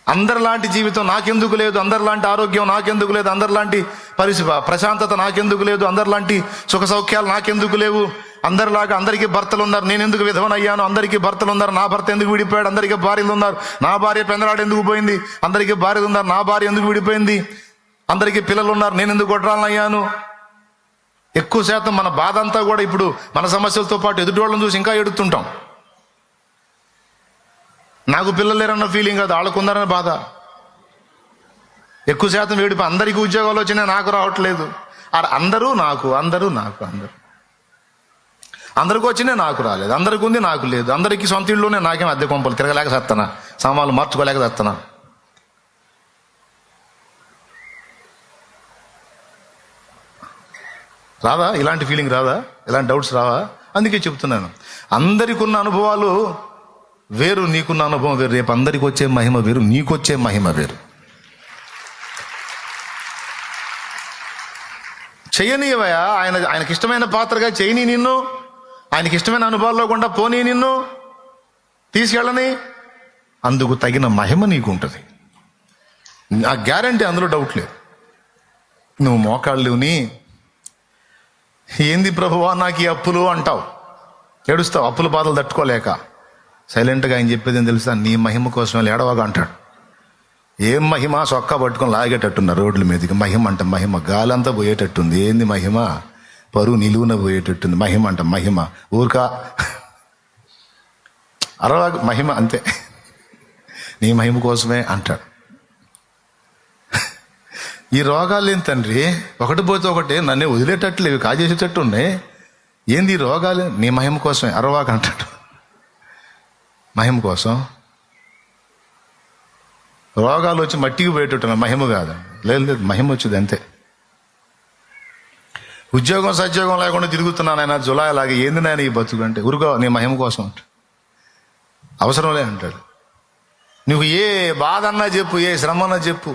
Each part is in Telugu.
అందరిలాంటి జీవితం నాకెందుకు లేదు, అందరిలాంటి ఆరోగ్యం నాకెందుకు లేదు, అందరిలాంటి ప్రశాంతత నాకెందుకు లేదు, అందరిలాంటి సుఖ సౌఖ్యాలు నాకెందుకు లేవు, అందరిలాగా అందరికీ భర్తలు ఉన్నారు, నేను ఎందుకు విధవనయ్యాను, అందరికీ భర్తలు ఉన్నారు, నా భర్త ఎందుకు విడిపోయాడు, అందరికీ భార్యలు ఉన్నారు, నా భార్య పెందలాడు ఎందుకు పోయింది, అందరికీ భార్యలు ఉన్నారు, నా భార్య ఎందుకు విడిపోయింది, అందరికీ పిల్లలు ఉన్నారు, నేను ఎందుకు గొడ్రాలనయ్యాను. ఎక్కువ శాతం మన బాధ అంతా కూడా ఇప్పుడు మన సమస్యలతో పాటు ఎదుటి వాళ్ళని చూసి ఇంకా ఎడుతుంటాం. నాకు పిల్లలు లేరన్న ఫీలింగ్ కాదు, వాళ్ళకు ఉన్నారన్న బాధ. ఎక్కువ శాతం ఏడిపి అందరికీ ఉద్యోగాలు వచ్చినాయి, నాకు రావట్లేదు. అందరూ నాకు అందరికి వచ్చినాయి, నాకు రాలేదు. అందరికి ఉంది, నాకు లేదు. అందరికీ సొంత ఇళ్ళలోనే, నాకేం అద్దె కొంపలు తిరగలేక చేస్తానా, సామాన్లు మార్చుకోలేక చేస్తానా. రాదా ఇలాంటి ఫీలింగ్? రాదా ఇలాంటి డౌట్స్ రావా? అందుకే చెప్తున్నాను, అందరికి ఉన్న అనుభవాలు వేరు, నీకున్న అనుభవం వేరు. రేపు అందరికి వచ్చే మహిమ వేరు, నీకొచ్చే మహిమ వేరు. చెయ్యనీయవయా, ఆయనకి ఇష్టమైన పాత్రగా చేయని, నిన్ను ఆయనకి ఇష్టమైన అనుభవాల్లో కూడా పోనీ, నిన్ను తీసుకెళ్ళని. అందుకు తగిన మహిమ నీకు ఉంటుంది, ఆ గ్యారంటీ, అందులో డౌట్ లేదు. నువ్వు మోకాళ్ళుని ఏంది ప్రభువా నాకు ఈ అప్పులు అంటావు, ఏడుస్తావు, అప్పుల బాధలు తట్టుకోలేక. సైలెంట్గా ఆయన చెప్పేది ఏం తెలుసా? నీ మహిమ కోసం ఏడవగా అంటాడు. ఏం మహిమ? సొక్కా పట్టుకొని లాగేటట్టున్నారు రోడ్ల మీదకి. మహిమ అంట మహిమ, గాలంతా పోయేటట్టుంది. ఏంది మహిమ? పరువు నిలువున పోయేటట్టుంది. మహిమ అంట మహిమ, ఊరికా అరవా మహిమ అంతే. నీ మహిమ కోసమే అంటాడు. ఈ రోగాలు ఏం తండ్రి, ఒకటి పోతే ఒకటి నన్నే వదిలేటట్లు, ఇవి కాజేసేటట్టు ఉన్నాయి. ఏంది ఈ రోగాలు? నీ మహిమ కోసమే అరవాక అంటాడు. మహిమ కోసం. రోగాలు వచ్చి మట్టికి పోయేటట్టు మహిమ కాదు. లేదు, మహిమ వచ్చింది అంతే. ఉద్యోగం సద్యోగం లేకుండా తిరుగుతున్నాను ఆయన జులాయి లాగా. ఏంది నాయన ఈ బతుకు అంటే, ఊరుకో నీ మహిమ కోసం అంట. అవసరంలే అంటాడు. నువ్వు ఏ బాధ అన్నా చెప్పు, ఏ శ్రమ అన్నా చెప్పు,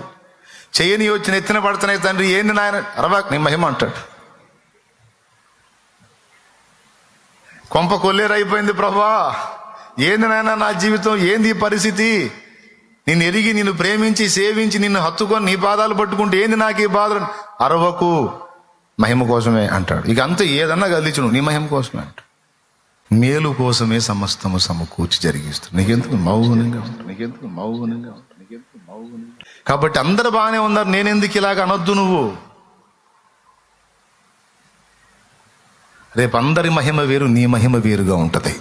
చెయ్యని వచ్చి నెత్తిన పడుతున్నాయి తండ్రి, ఏంది నాయన, అరవాక్ నీ మహిమ అంటాడు. కొంప కొల్లేరైపోయింది ప్రభా, ఏంది నాయన నా జీవితం, ఏంది ఈ పరిస్థితి, నిన్ను ఎరిగి నిన్ను ప్రేమించి సేవించి నిన్ను హత్తుకొని నీ పాదాలు పట్టుకుంటే ఏంది నాకు ఈ బాధ, అరవకు మహిమ కోసమే అంటాడు. ఇక అంతా ఏదన్నా గదిలిచును, నీ మహిమ కోసమే అంటాడు. మేలు కోసమే సమస్తము సమకూర్చి జరిగిస్తాడు. నీకెందుకు మౌనంగా ఉంటాడు. కాబట్టి అందరు బాగానే ఉన్నారు, నేనెందుకు ఇలాగ అనొద్దు నువ్వు. రేపు అందరి మహిమ వేరు, నీ మహిమ వేరుగా ఉంటది.